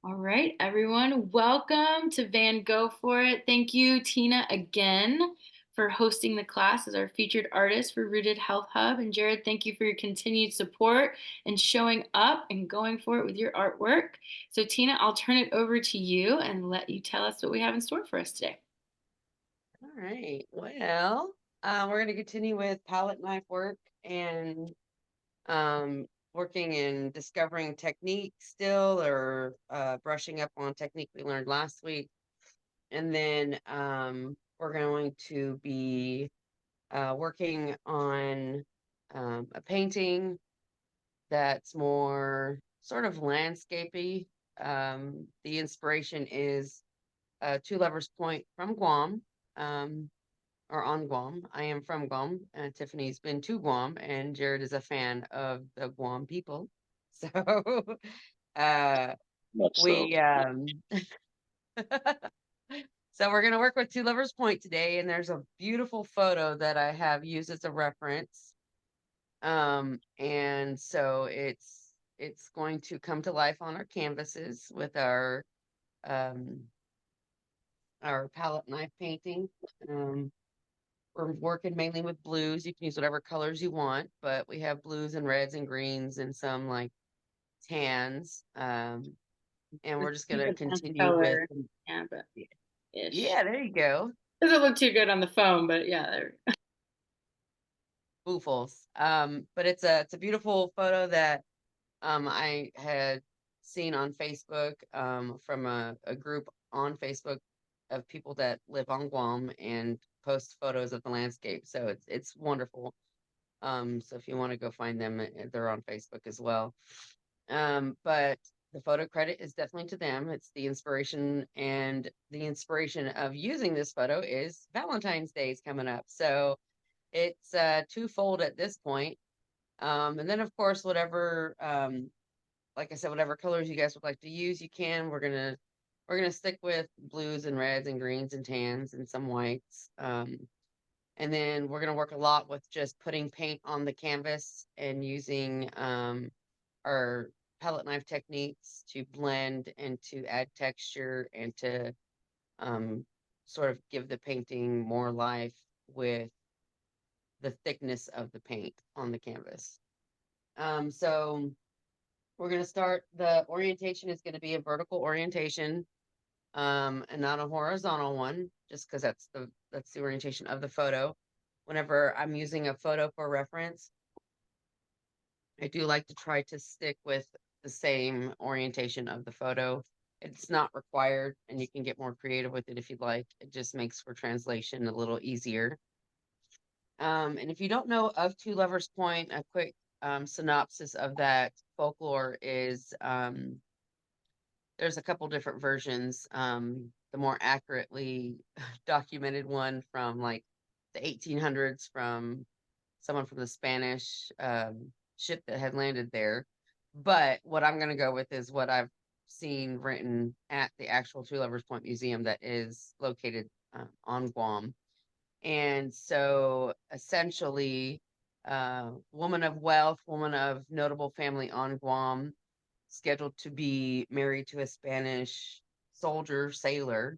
All right, everyone, welcome to Van Go For It. Thank you, Tina, again for hosting the class as our featured artist for Rooted Health Hub. And Jared, thank you for your continued support and showing up and going for it with your artwork. So, Tina, I'll turn it over to you and let you tell us what we have in store for us today. All right. Well, we're going to continue with palette knife work and um, working and discovering technique still or brushing up on technique we learned last week. And then we're going to be working on a painting that's more sort of landscapey. The inspiration is Two Lovers Point from Guam. Um, or on Guam. I am from Guam, and Tiffany's been to Guam, and Jared is a fan of the Guam people. So uh Much so. we so we're gonna work with Two Lovers Point today, and there's a beautiful photo that I have used as a reference. And so it's going to come to life on our canvases with um our palette knife painting. Um We're working mainly with blues. You can use whatever colors you want, but we have blues and reds and greens and some like tans. And The we're just gonna secret dance continue with color. Yeah, but ish. yeah, there you go. Doesn't look too good on the phone, but yeah, there. Boofles. But it's a beautiful photo that I had seen on Facebook from a group on Facebook of people that live on Guam and post photos of the landscape. So it's wonderful. So if you want to go find them, they're on Facebook as well. But the photo credit is definitely to them. It's the inspiration, and the inspiration of using this photo is Valentine's Day is coming up. So it's twofold at this point. And then of course, whatever like I said, whatever colors you guys would like to use, you can. We're gonna stick with blues and reds and greens and tans and some whites. And then we're going to work a lot with just putting paint on the canvas and using our palette knife techniques to blend and to add texture and to um, sort of give the painting more life with the thickness of the paint on the canvas. So we're going to start. The orientation is going to be a vertical orientation and not a horizontal one, just because that's the orientation of the photo. Whenever I'm using a photo for reference, I do like to try to stick with the same orientation of the photo. It's not required, and you can get more creative with it if you'd like. It just makes for translation a little easier. And if you don't know of Two Lovers Point, a quick synopsis of that folklore is there's a couple different versions. The more accurately documented one from like the 1800s from someone from the Spanish ship that had landed there. But what I'm going to go with is what I've seen written at the actual Two Lovers Point Museum that is located on Guam. And so essentially, woman of wealth, woman of notable family on Guam, scheduled to be married to a Spanish soldier, sailor.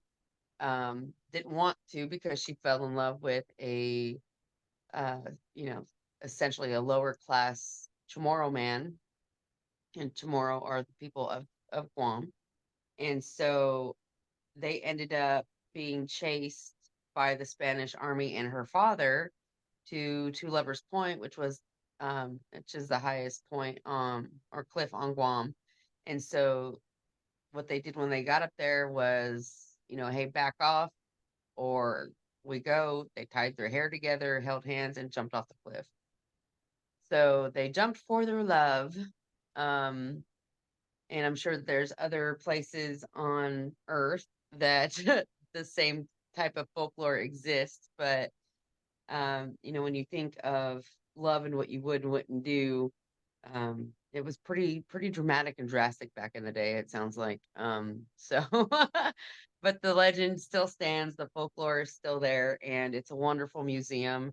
Didn't want to because she fell in love with a, uh, you know, essentially a lower class Chamorro man. And Chamorro are the people of Guam. And so they ended up being chased by the Spanish army and her father to Two Lovers Point, which is the highest point or cliff on Guam. And so what they did when they got up there was, hey, back off or we go. They tied their hair together, held hands, and jumped off the cliff. So they jumped for their love. Um, and I'm sure there's other places on Earth that the same type of folklore exists. But, when you think of love and what you would and wouldn't do, it was pretty dramatic and drastic back in the day, it sounds like. So but the legend still stands, the folklore is still there, and it's a wonderful museum.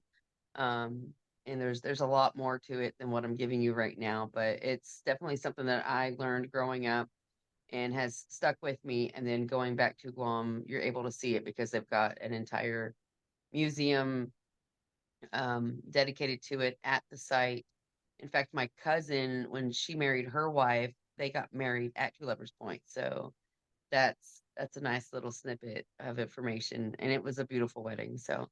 Um, and there's a lot more to it than what I'm giving you right now, but it's definitely something that I learned growing up and has stuck with me. And then going back to Guam, you're able to see it because they've got an entire museum dedicated to it at the site. In fact, my cousin, when she married her wife, they got married at Two Lovers Point. So that's a nice little snippet of information, and it was a beautiful wedding. So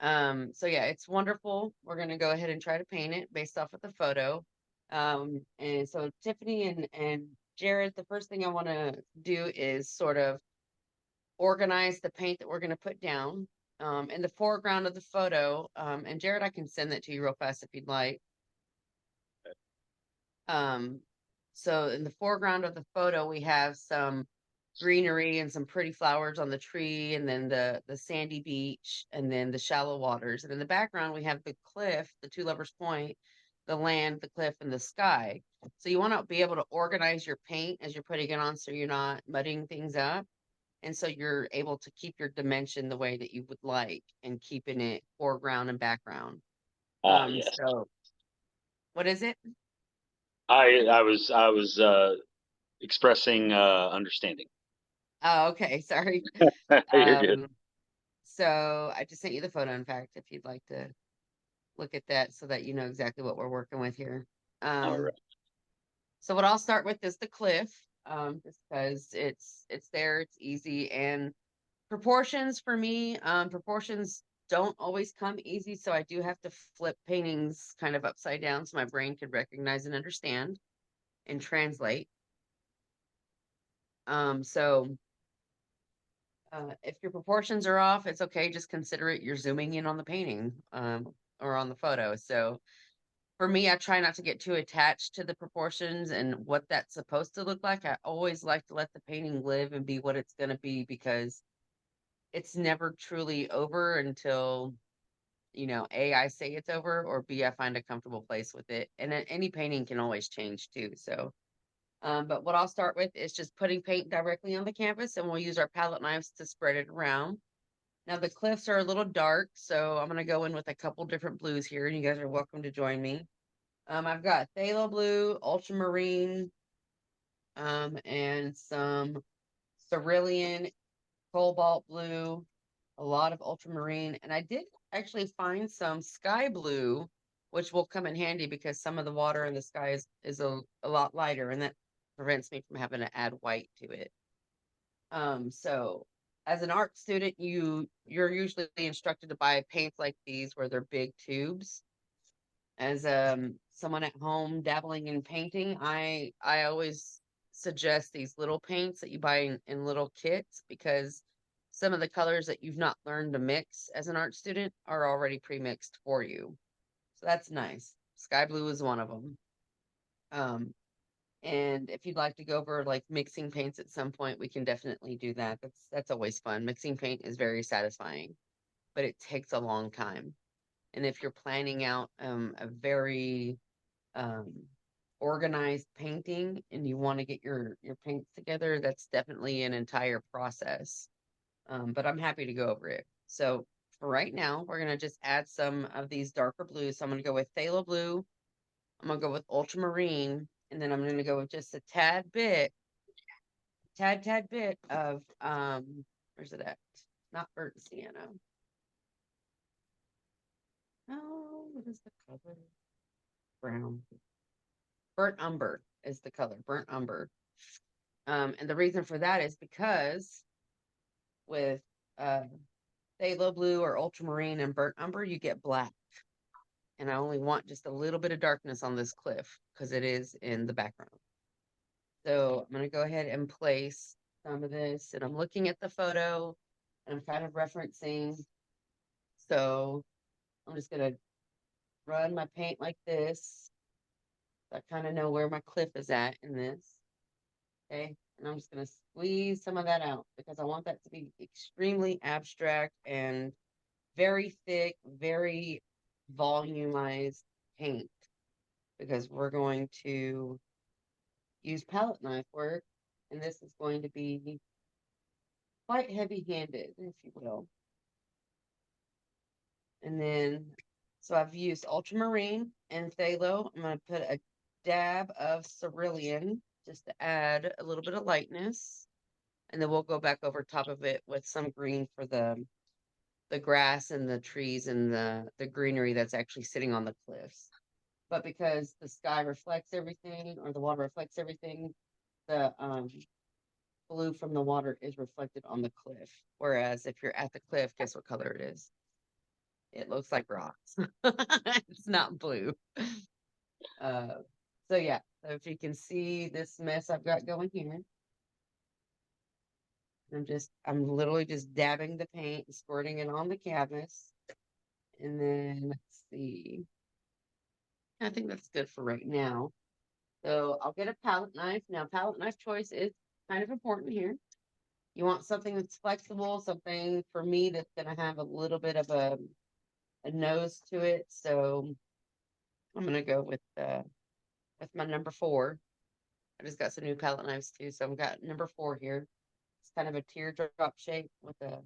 yeah, it's wonderful. We're gonna go ahead and try to paint it based off of the photo. And so Tiffany and Jared, the first thing I want to do is sort of organize the paint that we're going to put down in the foreground of the photo. And Jared, I can send that to you real fast if you'd like. Um, so in the foreground of the photo, we have some greenery and some pretty flowers on the tree, and then the sandy beach, and then the shallow waters. And in the background, we have the cliff, the Two Lovers Point, the land, the cliff, and the sky. So you want to be able to organize your paint as you're putting it on so you're not muddying things up. And so you're able to keep your dimension the way that you would like and keeping it foreground and background. Ah, yes. So what is it? I was expressing understanding. Oh, okay. Sorry. You're good. Um, so I just sent you the photo, in fact, if you'd like to look at that so that you know exactly what we're working with here. All Um, right. so what I'll start with is the cliff, just because it's there, it's easy, and proportions for me, proportions don't always come easy, so I do have to flip paintings kind of upside down so my brain could recognize and understand and translate. So if your proportions are off, it's okay. Just consider it you're zooming in on the painting or on the photo. So for me, I try not to get too attached to the proportions and what that's supposed to look like. I always like to let the painting live and be what it's going to be because it's never truly over until, A, I say it's over, or B, I find a comfortable place with it. And then any painting can always change too. So but what I'll start with is just putting paint directly on the canvas, and we'll use our palette knives to spread it around. Now the cliffs are a little dark, so I'm going to go in with a couple different blues here, and you guys are welcome to join me. I've got phthalo blue, ultramarine, and some cerulean, cobalt blue, a lot of ultramarine, and I did actually find some sky blue, which will come in handy because some of the water in the sky is a lot lighter, and that prevents me from having to add white to it. So as an art student, you're usually instructed to buy paints like these where they're big tubes. As someone at home dabbling in painting, I always suggest these little paints that you buy in little kits because some of the colors that you've not learned to mix as an art student are already pre-mixed for you. So that's nice. Sky blue is one of them. And if you'd like to go over like mixing paints at some point, we can definitely do that. That's always fun. Mixing paint is very satisfying, but it takes a long time. And if you're planning out a very um, organized painting and you want to get your paints together, that's definitely an entire process. But I'm happy to go over it. So for right now, we're gonna just add some of these darker blues. So I'm gonna go with phthalo blue. I'm gonna go with ultramarine, and then I'm gonna go with just a tad bit of where's it at? Not burnt sienna. Oh, what is the color? Brown. Burnt umber is the color, burnt umber. And the reason for that is because with uh, phthalo blue or ultramarine and burnt umber, you get black. And I only want just a little bit of darkness on this cliff because it is in the background. So I'm going to go ahead and place some of this. And I'm looking at the photo and I'm kind of referencing. So I'm just going to run my paint like this. So I kind of know where my cliff is at in this. Okay. And I'm just going to squeeze some of that out because I want that to be extremely abstract and very thick, very volumized paint because we're going to use palette knife work, and this is going to be quite heavy-handed, if you will. And then, so I've used ultramarine and phthalo. I'm going to put a dab of cerulean just to add a little bit of lightness. And then we'll go back over top of it with some green for the grass and the trees and the greenery that's actually sitting on the cliffs. But because the sky reflects everything, or the water reflects everything, the blue from the water is reflected on the cliff. Whereas if you're at the cliff, guess what color it is? It looks like rocks. It's not blue. So yeah, so if you can see this mess I've got going here, I'm literally just dabbing the paint and squirting it on the canvas. And then let's see. I think that's good for right now. So I'll get a palette knife. Now, palette knife choice is kind of important here. You want something that's flexible, something for me that's going to have a little bit of a nose to it. So I'm going to go with my number 4. I just got some new palette knives too. So I've got number 4 here. It's kind of a teardrop shape with a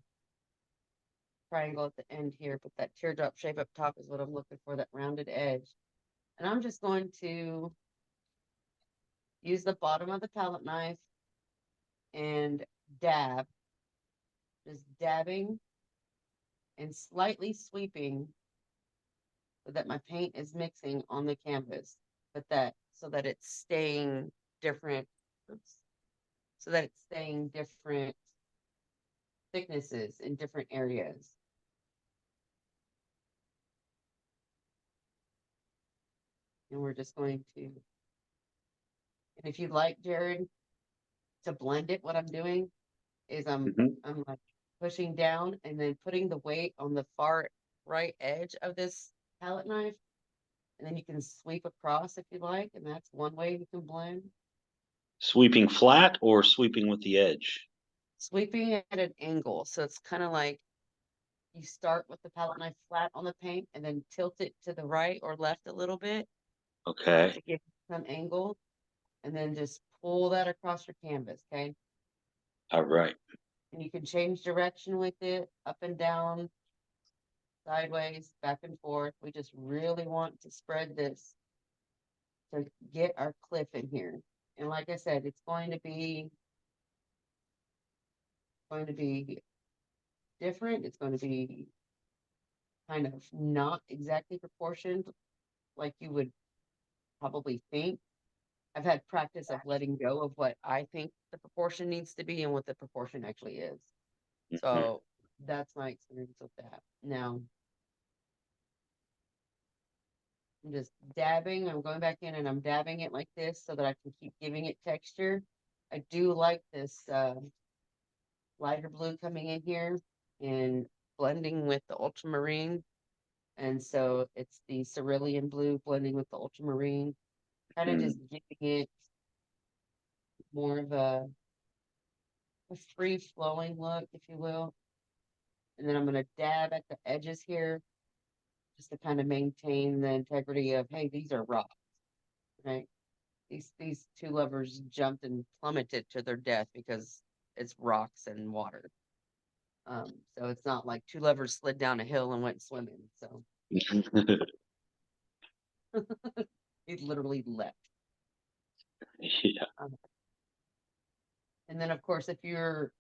triangle at the end here, but that teardrop shape up top is what I'm looking for, that rounded edge. And I'm just going to use the bottom of the palette knife and dab, just dabbing and slightly sweeping so that my paint is mixing on the canvas, but so that it's staying different, so that it's staying different thicknesses in different areas. And we're just going to, and if you'd like, Jared, to blend it, what I'm doing is I'm like pushing down and then putting the weight on the far right edge of this palette knife, and then you can sweep across if you like, and that's one way you can blend. Sweeping flat or sweeping with the edge? Sweeping at an angle, so it's kind of like you start with the palette knife flat on the paint and then tilt it to the right or left a little bit Okay. to get some angle, and then just pull that across your canvas, okay? All right. And you can change direction with it, up and down, sideways, back and forth. We just really want to spread this to get our cliff in here. And like I said, it's going to be different. It's going to be kind of not exactly proportioned like you would probably think. I've had practice of letting go of what I think the proportion needs to be and what the proportion actually is. So that's my experience with that. Now, I'm just dabbing. I'm going back in and I'm dabbing it like this so that I can keep giving it texture. I do like this lighter blue coming in here and blending with the ultramarine. And so it's the cerulean blue blending with the ultramarine, kind of just giving it more of a free flowing look, if you will. And then I'm going to dab at the edges here just to kind of maintain the integrity of, hey, these are rocks, right? These 2 lovers jumped and plummeted to their death because it's rocks and water. So it's not like 2 lovers slid down a hill and went swimming. So it literally leapt. Yeah. And then of course, if you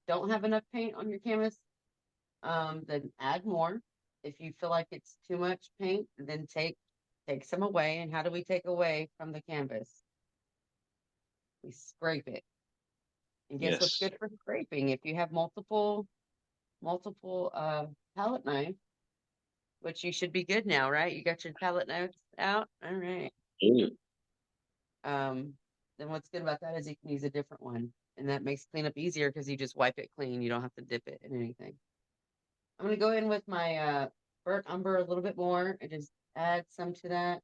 don't have enough paint on your canvas, then add more. If you feel like it's too much paint, then take some away. And how do we take away from the canvas? We scrape it. And guess what's Yes. good for scraping? If you have multiple palette knife, which you should be good now, right? You got your palette knives out. All right. Then what's good about that is you can use a different one, and that makes cleanup easier because you just wipe it clean. You don't have to dip it in anything. I'm gonna go in with my burnt umber a little bit more and just add some to that,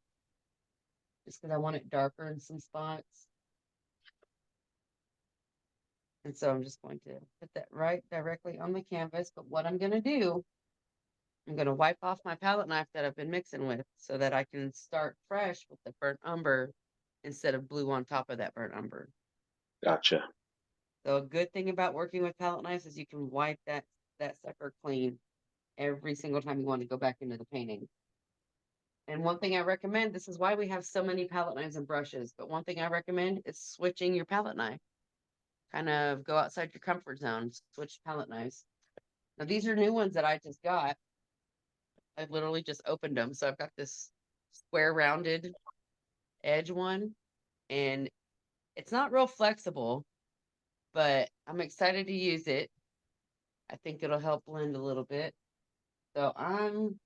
just because I want it darker in some spots. And so I'm just going to put that right directly on the canvas. But what I'm gonna do, I'm gonna wipe off my palette knife that I've been mixing with so that I can start fresh with the burnt umber instead of blue on top of that burnt umber. Gotcha. So a good thing about working with palette knives is you can wipe that sucker clean every single time you want to go back into the painting. And one thing I recommend, this is why we have so many palette knives and brushes, but one thing I recommend is switching your palette knife. Kind of go outside your comfort zone, switch palette knives. Now, these are new ones that I just got. I literally just opened them. So I've got this square rounded edge one, and it's not real flexible, but I'm excited to use it. I think it'll help blend a little bit. So I'm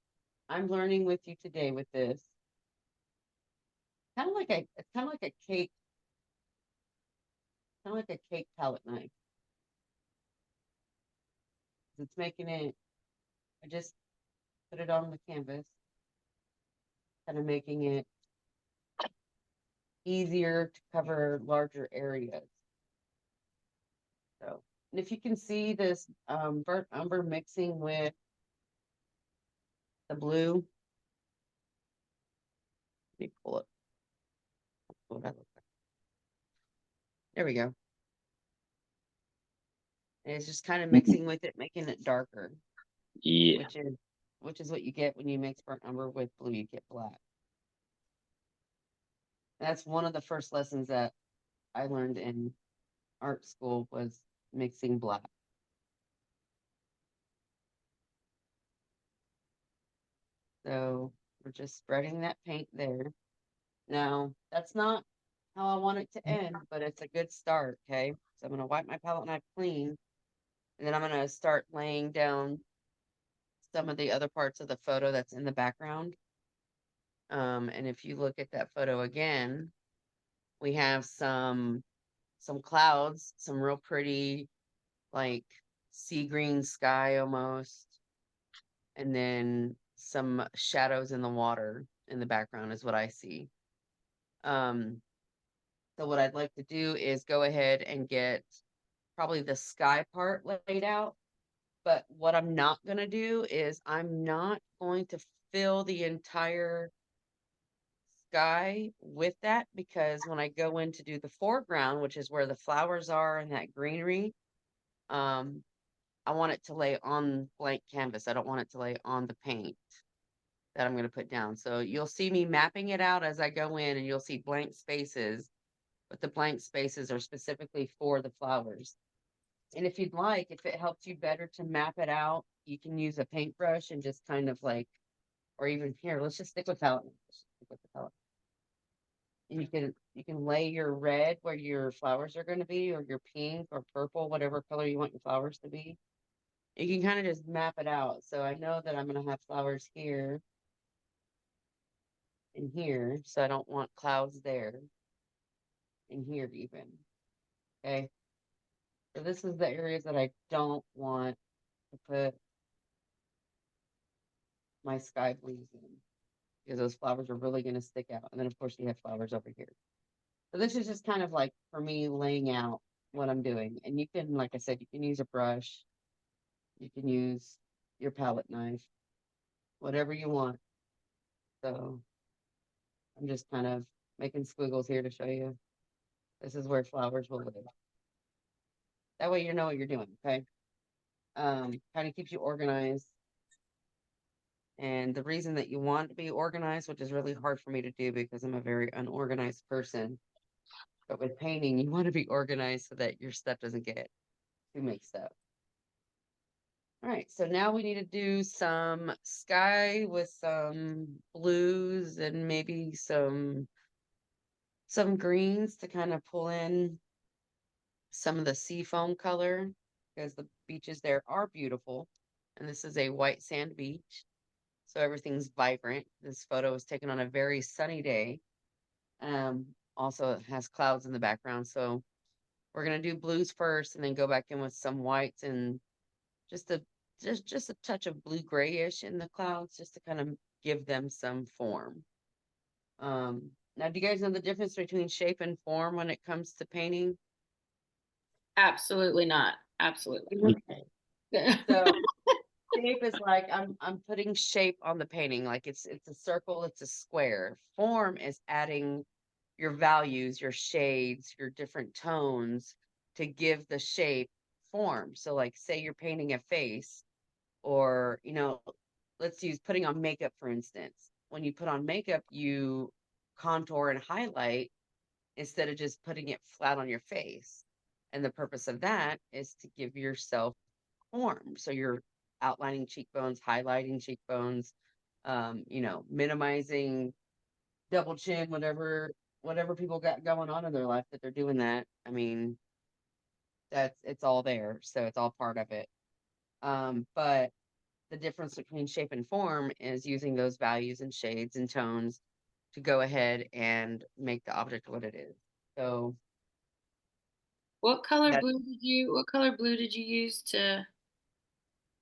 learning with you today with this. It's kind of like a cake, kind of like a cake palette knife. It's making it, I just put it on the canvas, kind of making it easier to cover larger areas. So, and if you can see this burnt umber mixing with the blue, let me pull it. What that look like. There we go. And it's just kind of mixing with it, making it darker, Yeah. which is what you get when you mix burnt umber with blue. You get black. That's one of the first lessons that I learned in art school was mixing black. So we're just spreading that paint there. Now, that's not how I want it to end, but it's a good start, okay? So I'm going to wipe my palette knife clean, and then I'm going to start laying down some of the other parts of the photo that's in the background. And if you look at that photo again, we have some clouds, some real pretty, like sea green sky almost, and then some shadows in the water in the background is what I see. So what I'd like to do is go ahead and get probably the sky part laid out. But what I'm not going to do is I'm not going to fill the entire sky with that, because when I go in to do the foreground, which is where the flowers are and that greenery, I want it to lay on blank canvas. I don't want it to lay on the paint that I'm going to put down. So you'll see me mapping it out as I go in, and you'll see blank spaces, but the blank spaces are specifically for the flowers. And if you'd like, if it helps you better to map it out, you can use a paintbrush and just kind of like, or even here, let's just stick with palette. Let's stick with the palette. And you can lay your red where your flowers are going to be, or your pink or purple, whatever color you want your flowers to be. You can kind of just map it out. So I know that I'm going to have flowers here and here, so I don't want clouds there, and here even. Okay. So this is the areas that I don't want to put my sky blues in, because those flowers are really going to stick out. And then of course you have flowers over here. So this is just kind of like for me laying out what I'm doing. And you can, like I said, you can use a brush, you can use your palette knife, whatever you want. So I'm just kind of making squiggles here to show you this is where flowers will live. That way you know what you're doing, okay? Kind of keeps you organized. And the reason that you want to be organized, which is really hard for me to do because I'm a very unorganized person, but with painting, you want to be organized so that your stuff doesn't get too mixed up. All right, so now we need to do some sky with some blues and maybe some greens to kind of pull in some of the sea foam color, because the beaches there are beautiful. And this is a white sand beach, so everything's vibrant. This photo was taken on a very sunny day. Also it has clouds in the background, so we're gonna do blues first and then go back in with some whites and just a touch of blue grayish in the clouds, just to kind of give them some form. Now, do you guys know the difference between shape and form when it comes to painting? Absolutely not. Absolutely. So shape is like I'm putting shape on the painting, like it's a circle, it's a square. Form is adding your values, your shades, your different tones to give the shape form. So like say you're painting a face, or let's use putting on makeup for instance. when you put on makeup, you contour and highlight instead of just putting it flat on your face. And the purpose of that is to give yourself form. So you're outlining cheekbones, highlighting cheekbones, minimizing double chin, whatever people got going on in their life that they're doing that. I mean, it's all there. So it's all part of it. But the difference between shape and form is using those values and shades and tones to go ahead and make the object what it is. So What color blue did you use did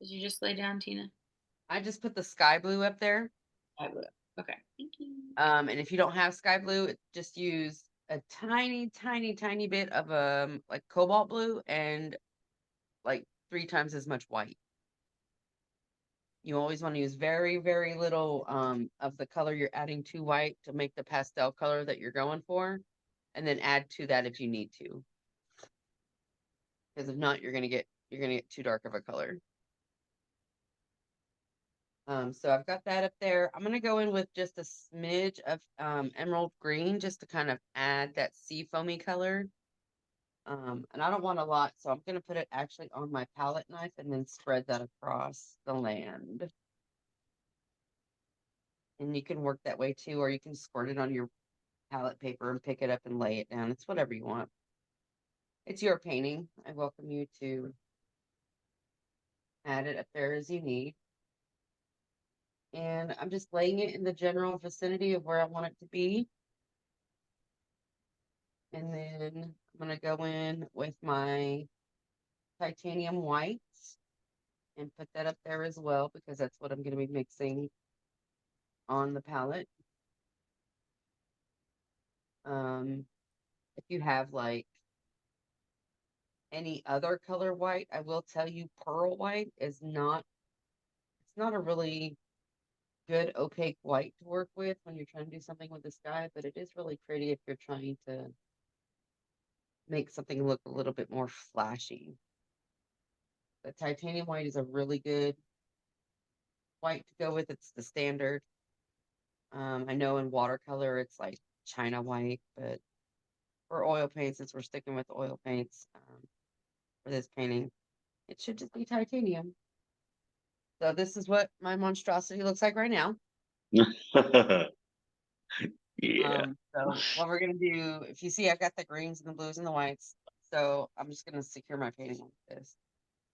you just lay down, Tina? I just put the sky blue up there. Sky blue. Okay. Thank you. And if you don't have sky blue, just use a tiny, tiny, tiny bit of like cobalt blue and like 3 times as much white. You always want to use very, very little of the color you're adding to white to make the pastel color that you're going for, and then add to that if you need to. Because if not, you're gonna get too dark of a color. So I've got that up there. I'm gonna go in with just a smidge of emerald green just to kind of add that sea foamy color. And I don't want a lot, so I'm gonna put it actually on my palette knife and then spread that across the land. And you can work that way too, or you can squirt it on your palette paper and pick it up and lay it down. It's whatever you want. It's your painting. I welcome you to add it up there as you need. And I'm just laying it in the general vicinity of where I want it to be. And then I'm going to go in with my titanium whites and put that up there as well, because that's what I'm going to be mixing on the palette. If you have like any other color white, I will tell you pearl white is not, it's not a really good opaque white to work with when you're trying to do something with the sky, but it is really pretty if you're trying to make something look a little bit more flashy. The titanium white is a really good white to go with. It's the standard. I know in watercolor it's like China white, but for oil paints, since we're sticking with oil paints for this painting, it should just be titanium. So this is what my monstrosity looks like right now. Yeah. So what we're gonna do, if you see, I've got the greens and the blues and the whites. So I'm just gonna secure my painting like this.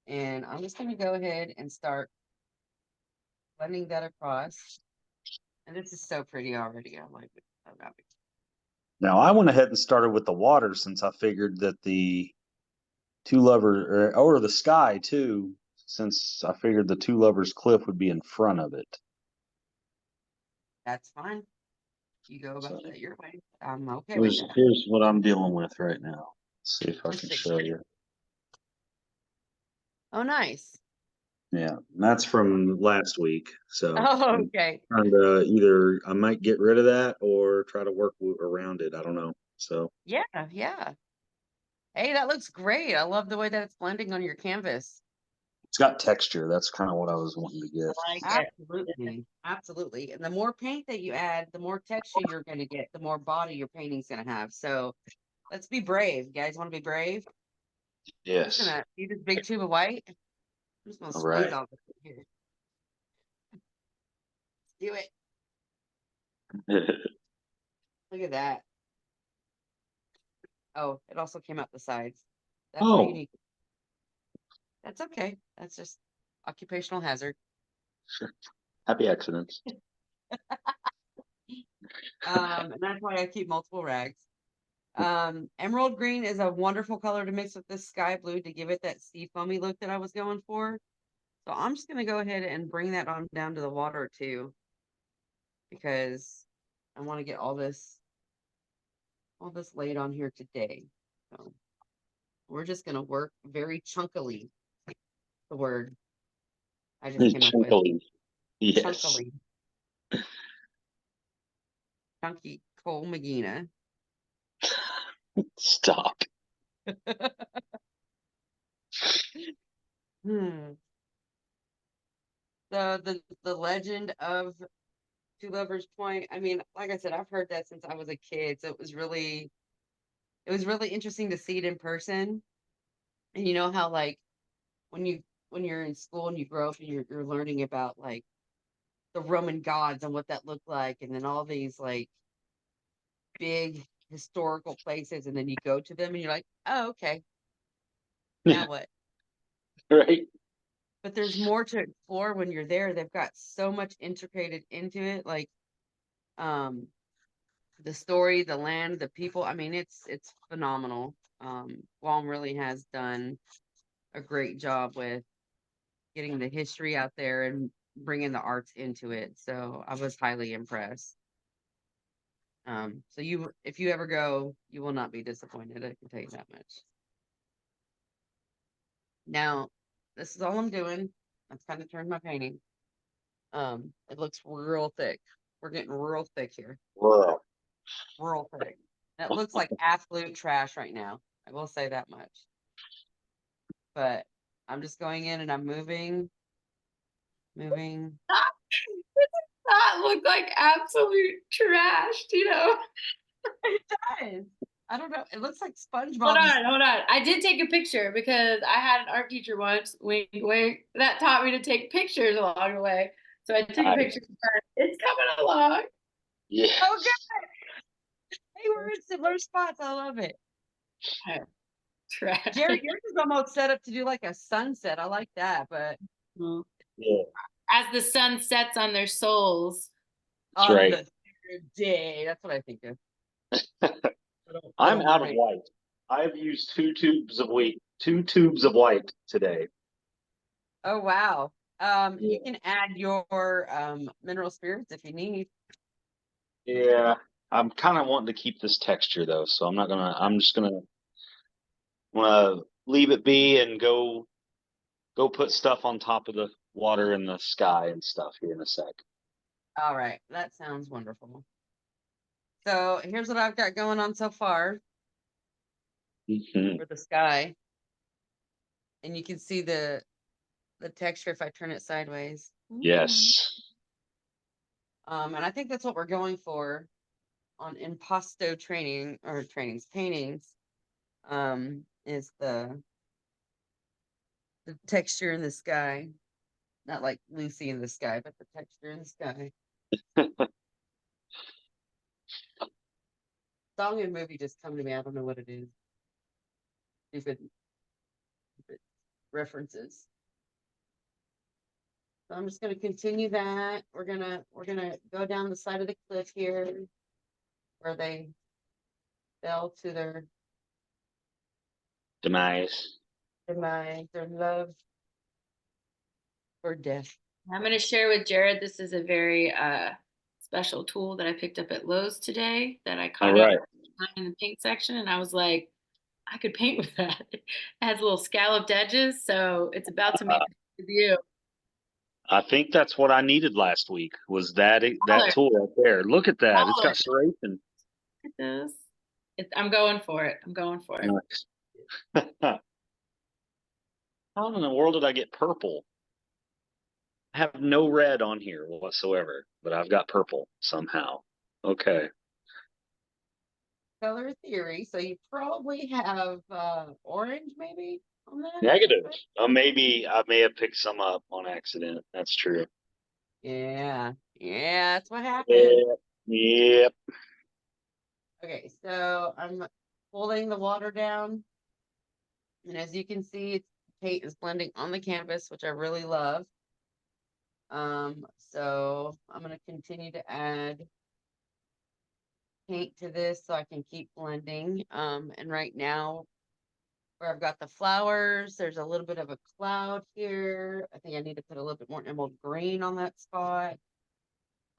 And I'm just gonna go ahead and start blending that across. And this is so pretty already. I like it. I love it. Now I went ahead and started with the water since I figured that the two lovers or the sky too, since I figured the two lovers cliff would be in front of it. That's fine. You go about So that your way. I'm okay with that. here's what I'm dealing with right now. Let's see if I can show you. Oh, nice. Yeah, that's from last week. So Oh, I'm okay. trying to either I might get rid of that or try to work around it. I don't know. So Yeah, yeah. Hey, that looks great. I love the way that it's blending on your canvas. it's got texture. That's kind of what I was wanting to get. Absolutely. Absolutely. And the more paint that you add, the more texture you're going to get, the more body your painting's going to have. So let's be brave. You guys want to be brave? I'm just Yes. going to see this big tube of white. I'm just going to All squeeze right. all this in here. Let's do it. Look at that. Oh, it also came out the sides. That's how you Oh, need. That's okay. That's just occupational hazard. sure. Happy accidents. And that's why I keep multiple rags. Emerald green is a wonderful color to mix with this sky blue to give it that sea foamy look that I was going for. So I'm just gonna go ahead and bring that on down to the water too, because I want to get all this laid on here today. So we're just gonna work very chunkily. The word I just came up with. Chunkily. Yes. Chunkily. Chunky Cole Magina. Stop. Hmm. The legend of Two Lovers Point. I mean, like I said, I've heard that since I was a kid, so it was really interesting to see it in person. And you know how like when you're in school and you grow up and you're learning about like the Roman gods and what that looked like, and then all these like big historical places, and then you go to them and you're like, oh, okay, now what? Right. But there's more to explore when you're there. They've got so much integrated into it, like um the story, the land, the people. I mean, it's phenomenal. Guam really has done a great job with getting the history out there and bringing the arts into it. So I was highly impressed. So if you ever go, you will not be disappointed. I can tell you that much. Now, this is all I'm doing. I've kind of turned my painting. It looks real thick. We're getting real thick here. Wow. Real thick. It looks like absolute trash right now. I will say that much. But I'm just going in and I'm moving. It does not look like absolute trash, you know. It does. I don't know. It looks like Hold SpongeBob. on, hold on. I did take a picture because I had an art teacher once, wink, wink, that taught me to take pictures along the way. So I took a Nice. picture of her. It's coming along. Yeah. Oh, good. Hey, we're in similar spots. I love it. Trash. Jerry, yours is almost set up to do like a sunset. I like that, but Yeah. As the sun sets on their souls. That's on right. the third day. That's what I think of. I'm out of white. I've used two tubes of white today. Oh wow. Yeah. You can add your mineral spirits if you need. Yeah. I'm kind of wanting to keep this texture though, so I'm just gonna wanna leave it be and go put stuff on top of the water and the sky and stuff here in a sec. All right, that sounds wonderful. So here's what I've got going on so far Mhm. for the sky. And you can see the texture if I turn it sideways. Yes. And I think that's what we're going for on impasto paintings. Is the texture in the sky. Not like Lucy in the sky, but the texture in the sky. Song and movie just come to me. I don't know what it is. Stupid references. So I'm just gonna continue that. We're gonna go down the side of the cliff here where they fell to their Demise. demise, their love or death. I'm going to share with Jared. This is a very special tool that I picked up at Lowe's today that I All caught it right. in the paint section, and I was like, I could paint with that. It has little scalloped edges, so it's about to make a debut. I think that's what I needed last week was that tool right there. Look at that. It's got serration. Look at this. I'm going for it. I'm going for it. Nice. How in the world did I get purple? I have no red on here whatsoever, but I've got purple somehow. Okay. Color theory. So you probably have orange maybe on that. Negative. Maybe I may have picked some up on accident. That's true. Yeah. Yeah, that's what happened. Yep. Okay, so I'm pulling the water down. And as you can see, paint is blending on the canvas, which I really love. So I'm going to continue to add paint to this so I can keep blending. And right now, where I've got the flowers, there's a little bit of a cloud here. I think I need to put a little bit more emerald green on that spot.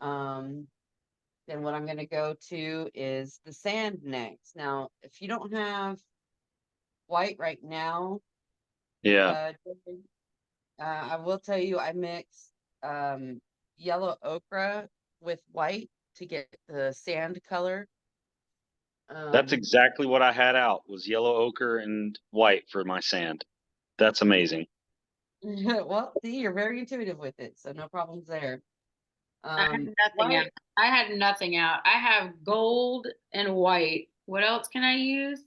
Then what I'm going to go to is the sand next. Now, if you don't have white right now, Yeah. I will tell you I mixed yellow ochre with white to get the sand color. That's exactly what I had out was yellow ochre and white for my sand. That's amazing. Well, see, you're very intuitive with it, so no problems there. I had nothing out. White, I had nothing out. I have gold and white. What else can I use?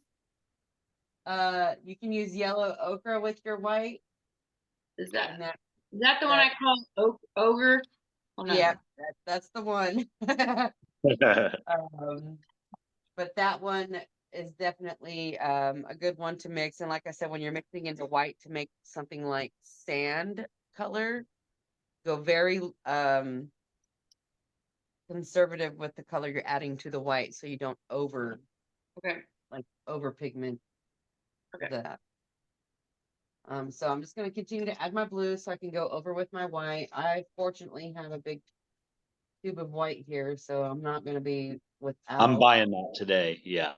you can use yellow ochre with your white, Is that and that is that the one I that call ogre? Oh yeah, no. that's the one. Um, but that one is definitely a good one to mix. And like I said, when you're mixing into white to make something like sand color, go very conservative with the color you're adding to the white, so you don't Okay. over pigment Okay. that. So I'm just going to continue to add my blue so I can go over with my white. I fortunately have a big tube of white here, so I'm not going to be I'm without. buying that today. Yeah.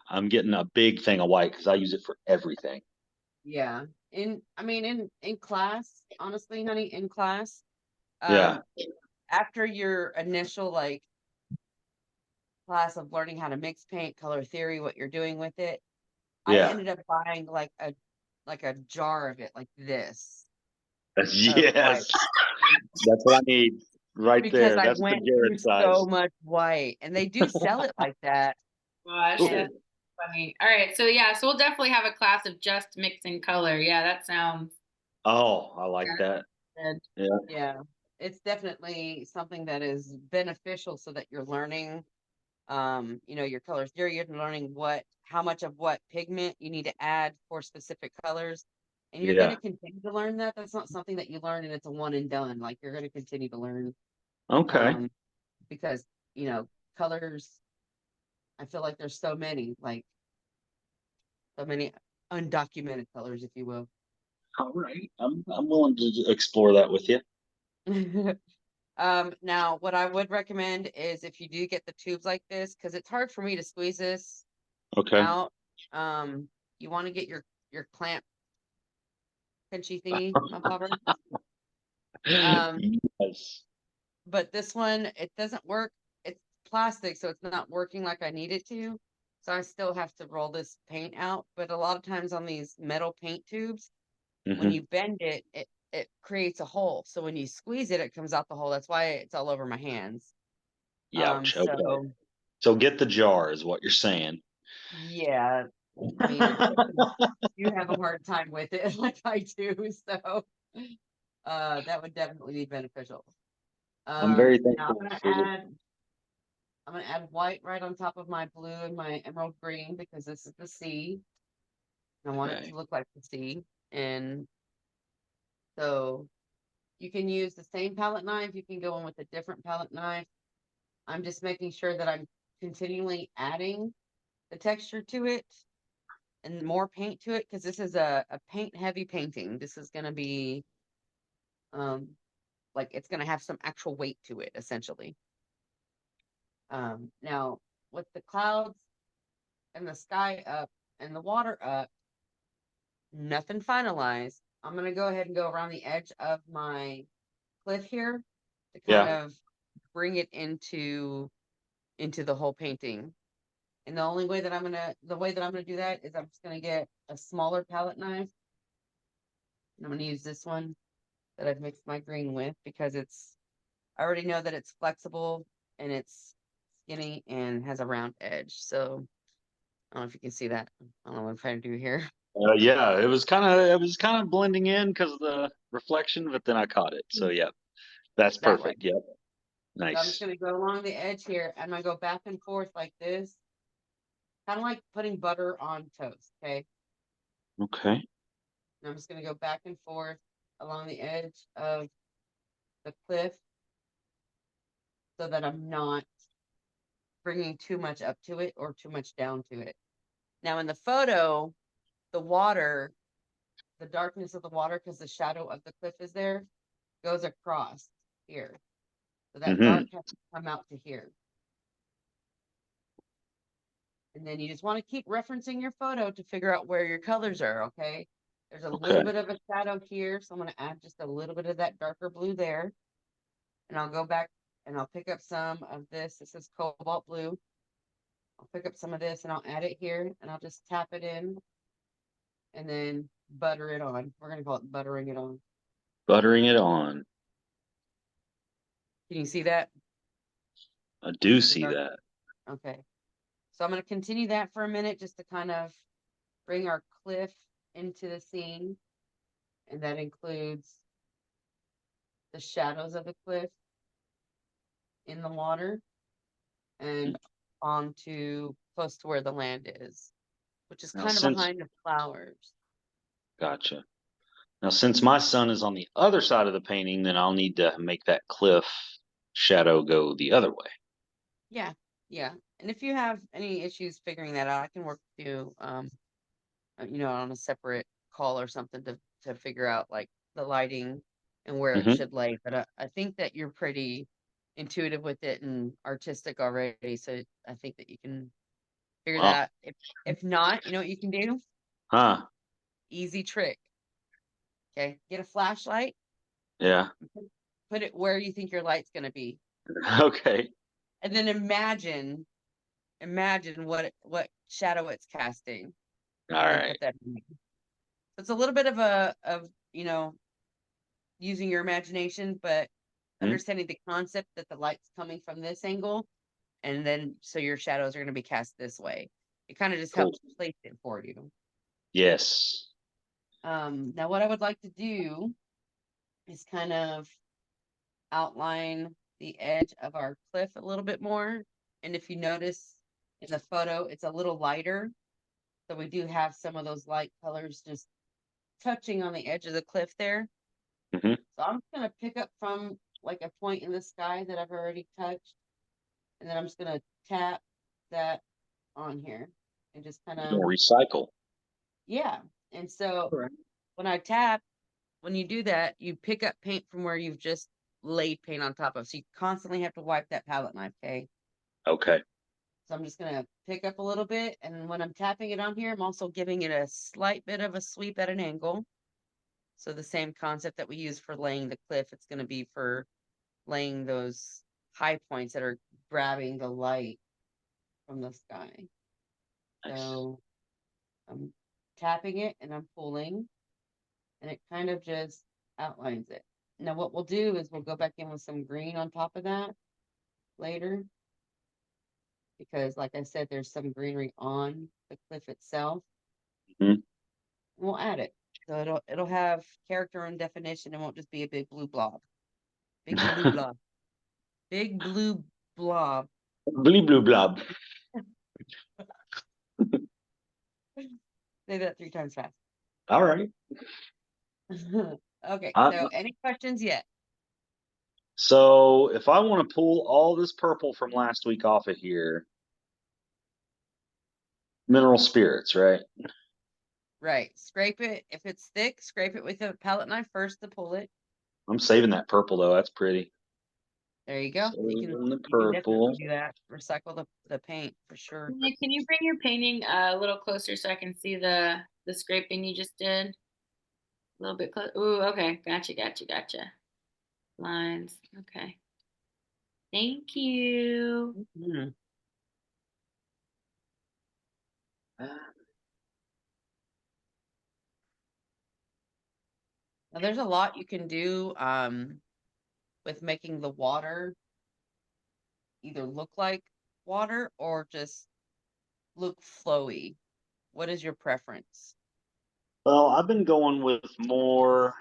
I'm getting a big thing of white because I use it for everything. Yeah. In class, honestly, honey, in class, Yeah. after your initial like class of learning how to mix paint, color theory, what you're doing with it, I Yeah. ended up buying like a jar of it like this of white Yes. That's what I need right because there. I That's the went through Garrett so size. much white, and they do sell it like that. Gosh, And that's funny. All right, so yeah, so we'll definitely have a class of just mixing color. Yeah, that sounds Oh, I like that. good. Yeah. yeah, it's definitely something that is beneficial so that you're learning your colors theory. You're learning how much of what pigment you need to add for specific colors. And you're going to Yeah. continue to learn that. That's not something that you learn and it's a one and done. Like you're going to continue to learn Okay. because, colors, I feel like there's so many undocumented colors, if you will. All right. I'm willing to explore that with you. Now what I would recommend is if you do get the tubes like this, because it's hard for me to squeeze this Okay. out. You want to get your clamp pinchy thingy, my popper. Yes. But this one, it doesn't work. It's plastic, so it's not working like I need it to. So I still have to roll this paint out. But a lot of times on these metal paint tubes, when Hmm. you bend it, it creates a hole. So when you squeeze it, it comes out the hole. That's why it's all over my hands. Youch. Okay. So So get the jar is what you're saying. yeah, I mean, unfortunately, you have a hard time with it like I do. So that would definitely be beneficial. I'm very Now thankful for the. I'm gonna add white right on top of my blue and my emerald green because this is the sea. I want it Okay. to look like the sea. And so you can use the same palette knife, you can go in with a different palette knife. I'm just making sure that I'm continually adding the texture to it and more paint to it because this is a paint heavy painting. This is gonna be um like it's gonna have some actual weight to it essentially. Now with the clouds and the sky up and the water up, nothing finalized. I'm gonna go ahead and go around the edge of my cliff here to kind Yeah. of bring it into the whole painting. And the way that I'm gonna do that is I'm just gonna get a smaller palette knife. And I'm gonna use this one that I've mixed my green with because I already know that it's flexible and it's skinny and has a round edge. So I don't know if you can see that. I don't know what I'm trying to do here. Yeah. It was kind of blending in because of the reflection, but then I caught it. So yeah, that's That way. perfect. Yep. So I'm just Nice. gonna go along the edge here. I'm gonna go back and forth like this, kind of like putting butter on toast. Okay. Okay. And I'm just gonna go back and forth along the edge of the cliff so that I'm not bringing too much up to it or too much down to it. Now in the photo, the water, the darkness of the water, because the shadow of the cliff is there, goes across here. So that Hmm. dark has to come out to here. And then you just want to keep referencing your photo to figure out where your colors are, okay? There's a little Okay. bit of a shadow here, so I'm going to add just a little bit of that darker blue there. And I'll go back and I'll pick up some of this. This is cobalt blue. I'll pick up some of this and I'll add it here and I'll just tap it in and then butter it on. We're going to call it buttering it on. Buttering it on. Can you see that? I do The see dark- that. Okay. So I'm going to continue that for a minute just to kind of bring our cliff into the scene. And that includes the shadows of the cliff in the water and onto close to where the land is, which is Now, kind of since behind the flowers. Gotcha. Now, since my sun is on the other side of the painting, then I'll need to make that cliff shadow go the other way. Yeah, yeah. And if you have any issues figuring that out, I can work with you, on a separate call or something to figure out like the lighting and where it Hmm. should lay. But I think that you're pretty intuitive with it and artistic already, so I think that you can figure Wow. that. If not, you know what you can do? Huh. Easy trick. Okay, get a flashlight, Yeah. put it where you think your light's gonna be, Okay. and then imagine what shadow it's casting, All and then right. put that in. It's a little bit of using your imagination, but Hmm. understanding the concept that the light's coming from this angle, and then so your shadows are going to be cast this way. It kind of just Cool. helps place it for you. Yes. Now what I would like to do is kind of outline the edge of our cliff a little bit more. And if you notice in the photo, it's a little lighter. So we do have some of those light colors just touching on the edge of the cliff there. Hmm. So I'm just gonna pick up from like a point in the sky that I've already touched, and then I'm just gonna tap that on here and just kind You'll of, recycle. yeah. And so Right. when I tap, when you do that, you pick up paint from where you've just laid paint on top of. So you constantly have to wipe that palette knife, okay? Okay. So I'm just gonna pick up a little bit, and when I'm tapping it on here, I'm also giving it a slight bit of a sweep at an angle. So the same concept that we use for laying the cliff, it's gonna be for laying those high points that are grabbing the light from the sky. Nice. So I'm tapping it and I'm pulling, and it kind of just outlines it. Now what we'll do is we'll go back in with some green on top of that later, because like I said, there's some greenery on the cliff itself. Mhm. We'll add it. So it'll have character and definition. It won't just be a big blue blob. Big blue blob. Big blue blob. Blee blue blob. Say that 3 times fast. All right. Okay, I, so any questions yet? so if I want to pull all this purple from last week off of here, mineral spirits, right? Right. Scrape it. If it's thick, scrape it with a palette knife first to pull it. I'm saving that purple though. That's pretty. There you go. Saving the You can definitely purple. do that. Recycle the paint for sure. Tina, can you bring your painting a little closer so I can see the scraping you just did? A little bit close. Ooh, okay. Gotcha. Lines. Okay. Thank you. Mhm. Now there's a lot you can do with making the water either look like water or just look flowy. What is your preference? Well, I've been going with more.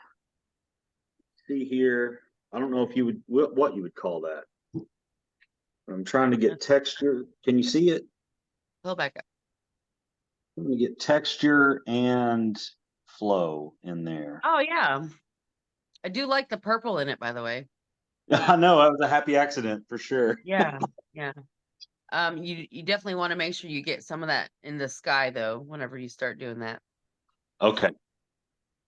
See here. I don't know if you would what you would call that. I'm trying to get texture. Can you see it? Pull back up. I'm gonna get texture and flow in there. Oh yeah. I do like the purple in it, by the way. I know that was a happy accident for sure. Yeah. Yeah. You definitely want to make sure you get some of that in the sky though, whenever you start doing that. Okay.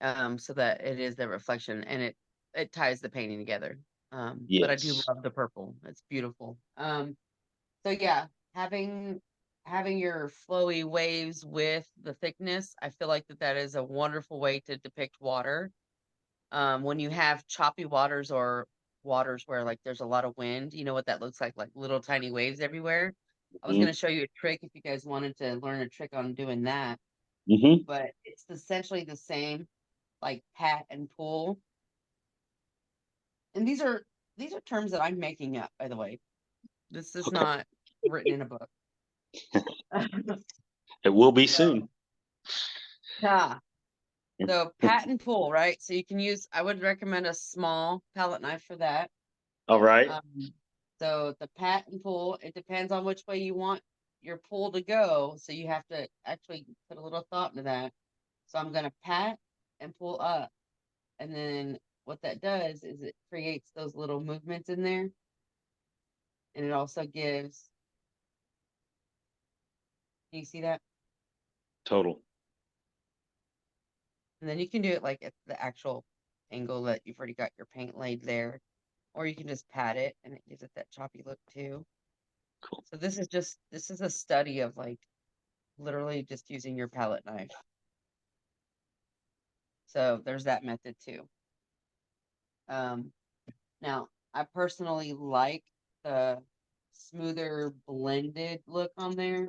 So that it is the reflection and it ties the painting together. But I do Yes. love the purple. It's beautiful. So yeah, having your flowy waves with the thickness, I feel like that is a wonderful way to depict water. When you have choppy waters or waters where like there's a lot of wind, you know what that looks like little tiny waves everywhere. I was Mm-hmm. going to show you a trick if you guys wanted to learn a trick on doing that, Mm-hmm. but it's essentially the same, like pat and pull. And these are these are terms that I'm making up, by the way. This is Okay. not written in a book. It will be soon. Yeah. So pat and pull, right? So you can use, I would recommend a small palette knife for that. All right. So the pat and pull, it depends on which way you want your pull to go. So you have to actually put a little thought into that. So I'm going to pat and pull up. And then what that does is it creates those little movements in there. And it also gives, can you see that? Total. And then you can do it like at the actual angle that you've already got your paint laid there. Or you can just pat it and it gives it that choppy look too. Cool. So this is a study of like literally just using your palette knife. So there's that method too. Now I personally like the smoother blended look on there.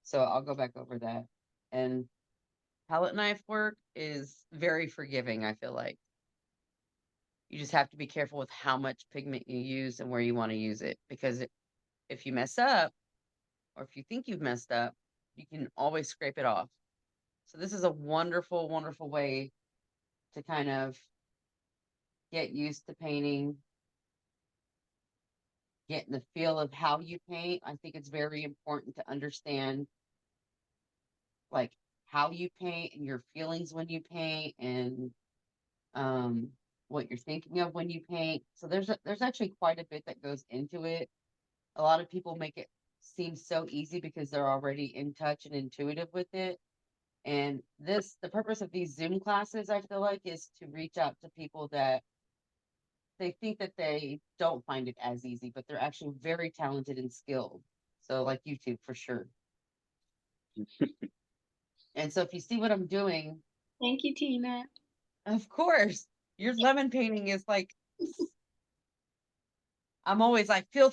So I'll go back over that. And palette knife work is very forgiving, I feel like. You just have to be careful with how much pigment you use and where you want to use it. Because if you mess up, or if you think you've messed up, you can always scrape it off. So this is a wonderful, wonderful way to kind of get used to painting, get in the feel of how you paint. I think it's very important to understand like how you paint and your feelings when you paint and what you're thinking of when you paint. So there's actually quite a bit that goes into it. A lot of people make it seem so easy because they're already in touch and intuitive with it. And the purpose of these Zoom classes, I feel like, is to reach out to people that they think that they don't find it as easy, but they're actually very talented and skilled. So like YouTube for sure. And so if you see what I'm doing, Thank you, Tina. of course, your lemon painting is like, I'm always like, feel,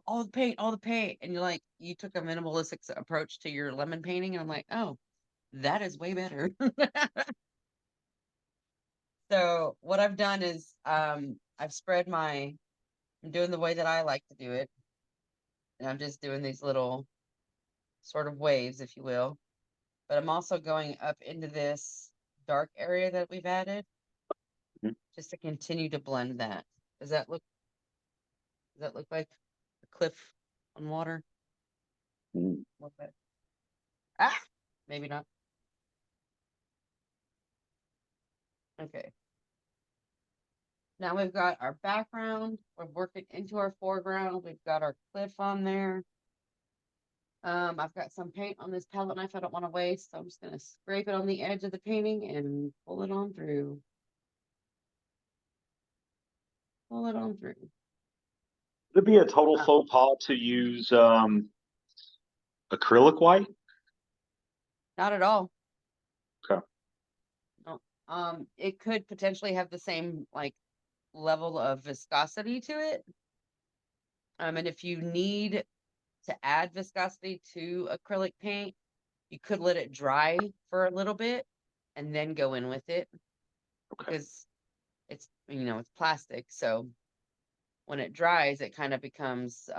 all the paint, all the paint. And you're like, you took a minimalistic approach to your lemon painting. And I'm like, oh, that is way better. So what I've done is I've spread I'm doing the way that I like to do it. And I'm just doing these little sort of waves, if you will. But I'm also going up into this dark area that we've added Mhm. just to continue to blend that. Does that look like a cliff on water? Mm. A little bit. Ah, maybe not. Okay. Now we've got our background. We're working into our foreground. We've got our cliff on there. I've got some paint on this palette knife I don't want to waste, so I'm just gonna scrape it on the edge of the painting and pull it on through. Pull it on through. Would it be a total faux pas to use acrylic white? Not at all. Okay. No. It could potentially have the same like level of viscosity to it. And if you need to add viscosity to acrylic paint, you could let it dry for a little bit and then go in with it. Okay. Because it's it's plastic, so when it dries it kind of becomes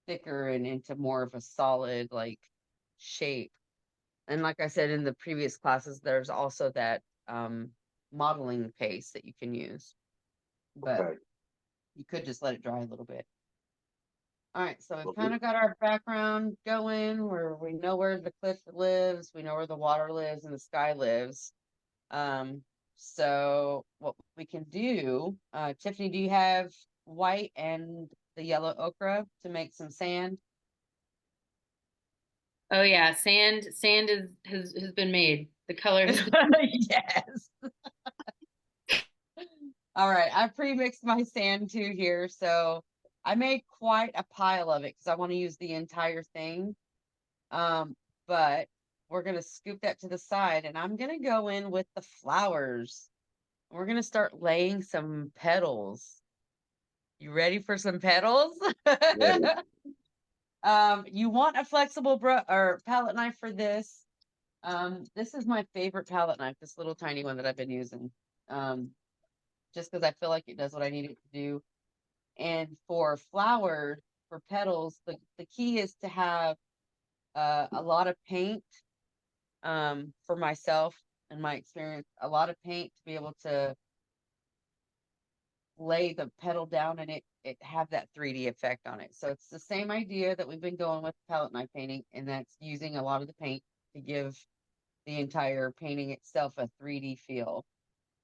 thicker and into more of a solid like shape. And like I said in the previous classes, there's also that modeling paste that you can use, but Okay. you could just let it dry a little bit. All right, so we've Will kind do. of got our background going where we know where the cliff lives, we know where the water lives and the sky lives. So what we can do, Tiffany, do you have white and the yellow ochre to make some sand? Oh yeah, sand has been made. The color has been Yes. All right, I pre-mixed my sand too here, so I made quite a pile of it because I want to use the entire thing. But we're gonna scoop that to the side, and I'm gonna go in with the flowers. We're gonna start laying some petals. You ready for some petals? Ready. You want a flexible or palette knife for this. This is my favorite palette knife, this little tiny one that I've been using. just because I feel like it does what I need it to do. And for flowers, for petals, the key is to have a lot of paint. For myself and my experience, a lot of paint to be able to lay the petal down and it have that 3D effect on it. So it's the same idea that we've been going with palette knife painting, and that's using a lot of the paint to give the entire painting itself a 3D feel.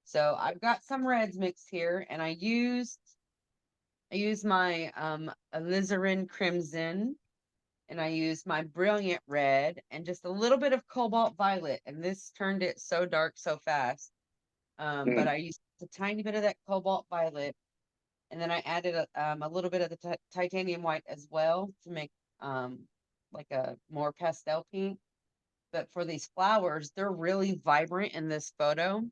So I've got some reds mixed here, and I used my alizarin crimson, and I used my brilliant red and just a little bit of cobalt violet, and this turned it so dark so fast. But I used a tiny bit of that cobalt violet, and then I added a little bit of the titanium white as well to make like a more pastel pink. But for these flowers, they're really vibrant in this photo.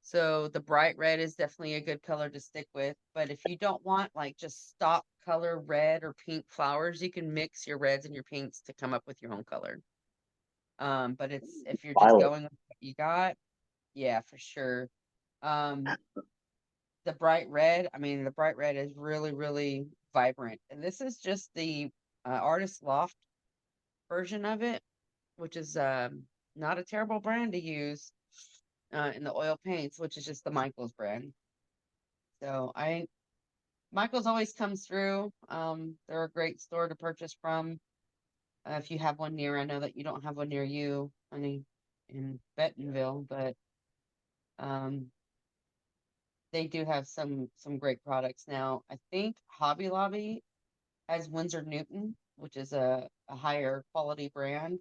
So the bright red is definitely a good color to stick with. But if you don't want like just stock color red or pink flowers, you can mix your reds and your pinks to come up with your own color. But it's if you're just going with what you got, yeah, for sure. The bright red, I mean, the bright red is really, really vibrant. And this is just the Artist Loft version of it, which is not a terrible brand to use in the oil paints, which is just the Michaels brand. So Michaels always comes through. They're a great store to purchase from. If you have one near, I know that you don't have one near you, honey, in Bentonville, but they do have some great products now. I think Hobby Lobby has Winsor Newton, which is a higher quality brand.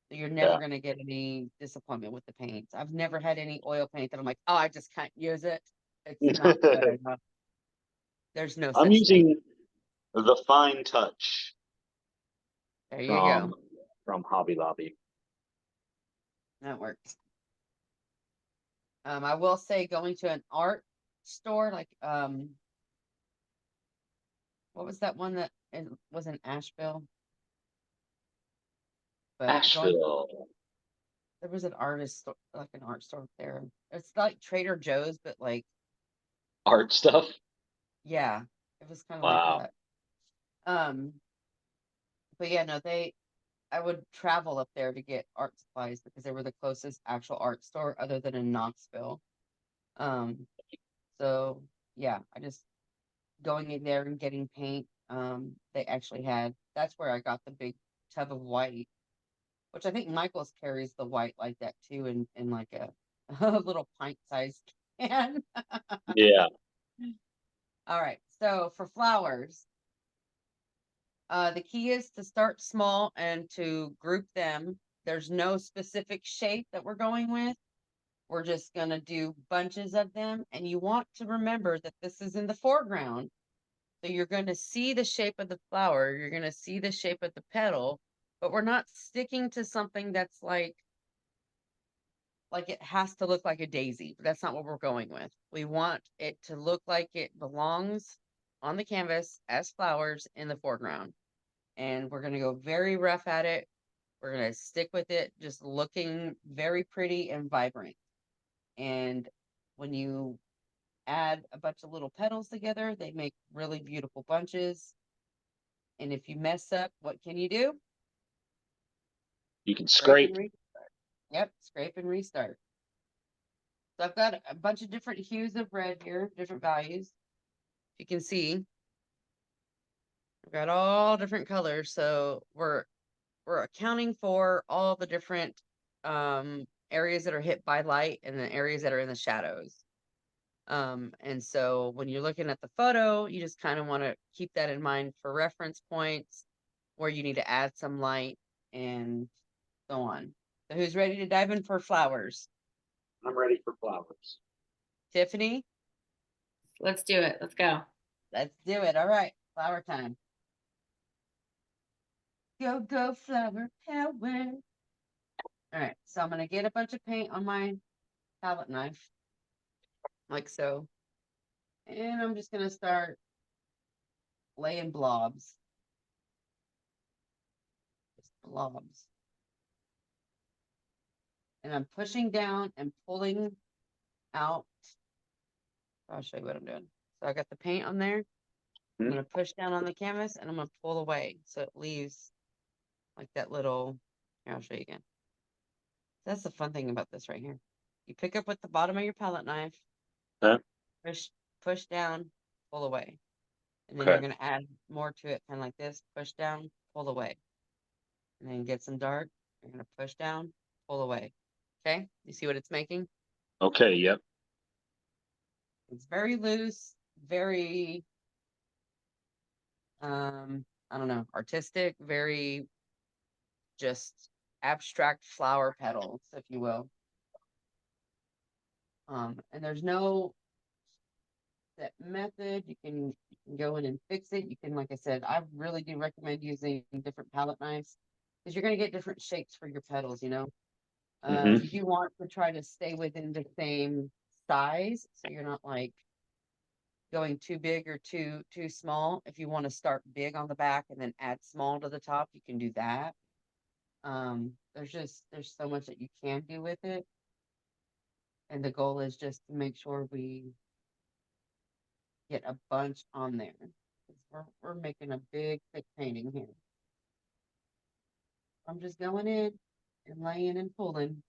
So you're never going to get any disappointment with the paints. I've never had any oil paint that I'm like, oh, I just can't use it. It's not good enough. There's no I'm such thing. using the Fine Touch There you go. from Hobby Lobby. That works. I will say going to an art store, like what was that one that it was in Asheville? But Asheville. there was an artist store, like an art store there. It's like Trader Joe's, but like Art stuff. yeah, it was kind of like Wow. that. But yeah, no, I would travel up there to get art supplies because they were the closest actual art store other than in Knoxville. So yeah, I just going in there and getting paint. They actually had that's where I got the big tub of white, which I think Michaels carries the white like that too, in like a little pint-sized can. Yeah. All right, so for flowers, the key is to start small and to group them. There's no specific shape that we're going with. We're just going to do bunches of them. And you want to remember that this is in the foreground. So you're going to see the shape of the flower. You're going to see the shape of the petal. But we're not sticking to something that's like it has to look like a daisy. But that's not what we're going with. We want it to look like it belongs on the canvas as flowers in the foreground. And we're going to go very rough at it. We're going to stick with it, just looking very pretty and vibrant. And when you add a bunch of little petals together, they make really beautiful bunches. And if you mess up, what can you do? You can Scrape scrape. and restart. Yep, scrape and restart. So I've got a bunch of different hues of red here, different values. You can see I've got all different colors. So we're accounting for all the different areas that are hit by light and the areas that are in the shadows. And so when you're looking at the photo, you just kind of want to keep that in mind for reference points where you need to add some light and so on. So who's ready to dive in for flowers? I'm ready for flowers. Tiffany? Let's do it. Let's go. Let's do it. All right. Flower time. Go, go, flower power. All right. So I'm going to get a bunch of paint on my palette knife, like so. And I'm just going to start laying blobs. Just blobs. And I'm pushing down and pulling out I'll show you what I'm doing. So I got the paint on there. I'm Mhm. going to push down on the canvas and I'm going to pull away. So it leaves like that little, here, I'll show you again. That's the fun thing about this right here. You pick up with the bottom of your palette knife, Okay. push down, pull away. And then Okay. you're going to add more to it, kind of like this, push down, pull away. And then get some dark, you're going to push down, pull away. Okay, you see what it's making? Okay. Yep. It's very loose, very, I don't know, artistic, very just abstract flower petals, if you will. And there's no set method. You can go in and fix it. You can, like I said, I really do recommend using different palette knives because you're going to get different shapes for your petals, you know. Hmm. You do want to try to stay within the same size, so you're not like going too big or too small. If you want to start big on the back and then add small to the top, you can do that. There's so much that you can do with it, and the goal is just to make sure we get a bunch on there. 'Cause we're making a big thick painting here. I'm just going in and laying and pulling.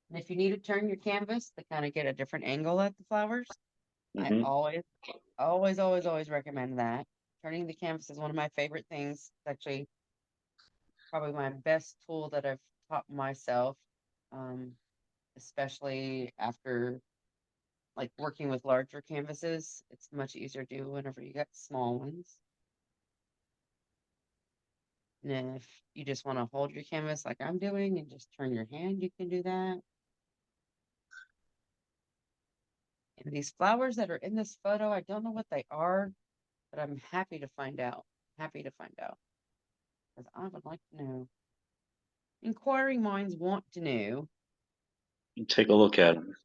And if you need to turn your canvas to kind of get a different angle at the flowers, I Hmm. always recommend that. Turning the canvas is one of my favorite things. It's actually probably my best tool that I've taught myself, um, especially after like working with larger canvases. It's much easier to do whenever you got small ones. And if you just want to hold your canvas like I'm doing and just turn your hand, you can do that. And these flowers that are in this photo, I don't know what they are, but I'm happy to find out. Happy to find out. Because I would like to know. Inquiring minds want to know. Take a look at them.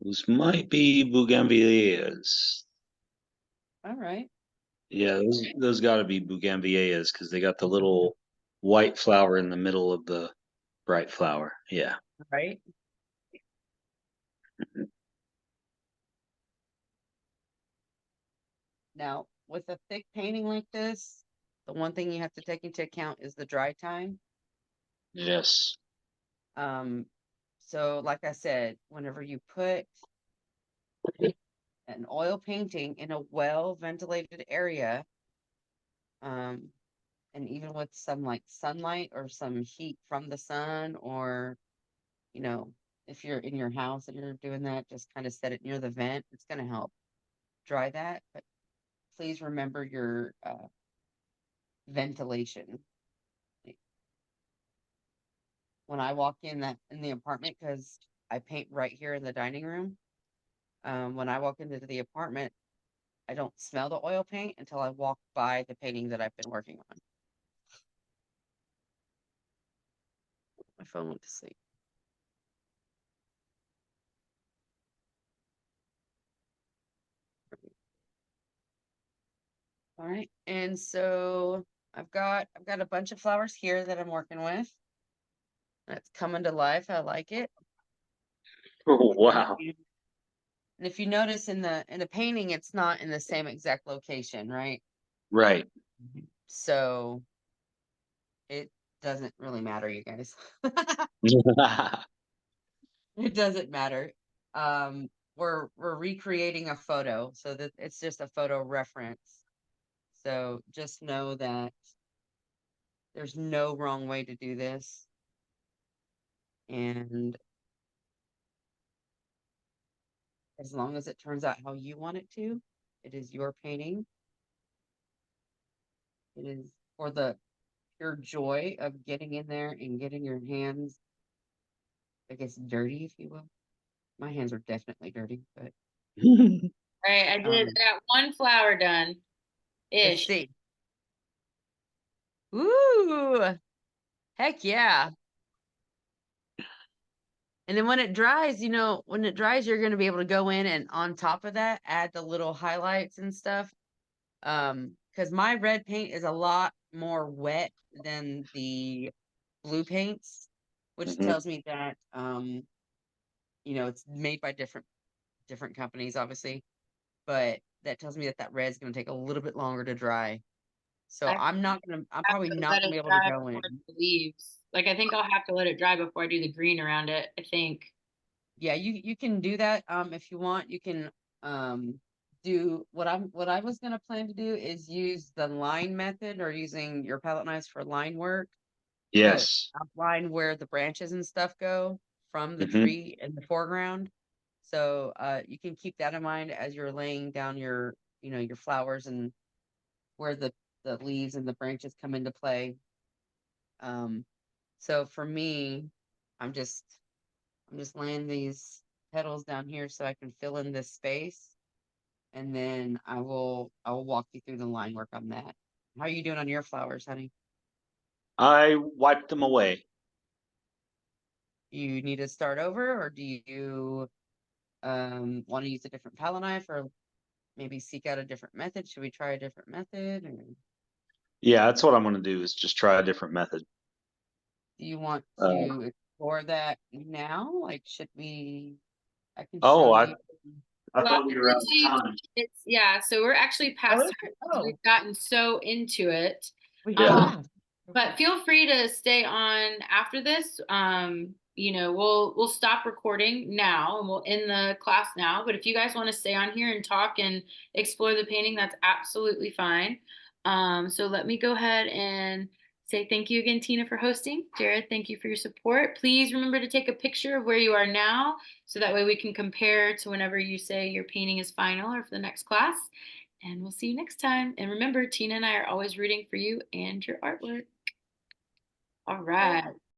Those might be bougainvilleas. All right. Yeah, those got to be bougainvilleas because they got the little white flower in the middle of the bright flower. Yeah. Right. Now, with a thick painting like this, the one thing you have to take into account is the dry time. Yes. So like I said, whenever you put an oil painting in a well ventilated area, um, and even with some like sunlight or some heat from the sun, or you know, if you're in your house and you're doing that, just kind of set it near the vent. It's going to help dry that. But please remember your ventilation. When I walk in the apartment, because I paint right here in the dining room, when I walk into the apartment, I don't smell the oil paint until I walk by the painting that I've been working on. My phone went to sleep. All right, and so I've got a bunch of flowers here that I'm working with. That's coming to life. I like it. Oh, And wow. if you notice in the painting, it's not in the same exact location, right? Right. So it doesn't really matter, you guys. It doesn't matter. We're recreating a photo, so that it's just a photo reference. So just know that there's no wrong way to do this. And as long as it turns out how you want it to, it is your painting. It is for the pure joy of getting in there and getting your hands, I guess, dirty, if you will. My hands are definitely dirty, but All right, I did um, that one flower done let's ish. see. Ooh, heck yeah. And then when it dries, when it dries, you're going to be able to go in and on top of that, add the little highlights and stuff. Because my red paint is a lot more wet than the blue paints. which Mhm. tells me that it's made by different companies, obviously, but that tells me that that red's going to take a little bit longer to dry. So I I'm have probably to not let gonna it be able to dry go before in. it leaves. Like I think I'll have to let it dry before I do the green around it, I think. Yeah, you can do that if you want. You can do what I was gonna plan to do is use the line method or using your palette knives for line work to Yes. outline where the branches and stuff go from the Hmm. tree in the foreground. So you can keep that in mind as you're laying down your your flowers and where the leaves and the branches come into play. Um, so for me, I'm just I'm just laying these petals down here so I can fill in this space, and then I will walk you through the line work on that. How are you doing on your flowers, honey? I wiped them away. You need to start over, or do you want to use a different palette knife, or maybe seek out a different method? Should we try a different method, or Yeah, that's what I'm gonna do is just try a different method. do you want Uh, to explore that now? Like, should we? I can show oh, I you. I Well, thought we were out of honestly, time. it's yeah, so we're actually Oh, past is time it? because Oh, we've gotten so into it. we Yeah. Um, have. but feel free to stay on after this. We'll stop recording now and we'll end the class now. But if you guys want to stay on here and talk and explore the painting, that's absolutely fine. So let me go ahead and say thank you again, Tina, for hosting. Jared, thank you for your support. Please remember to take a picture of where you are now so that way we can compare to whenever you say your painting is final or for the next class. And we'll see you next time. And remember, Tina and I are always rooting for you and your artwork. All right.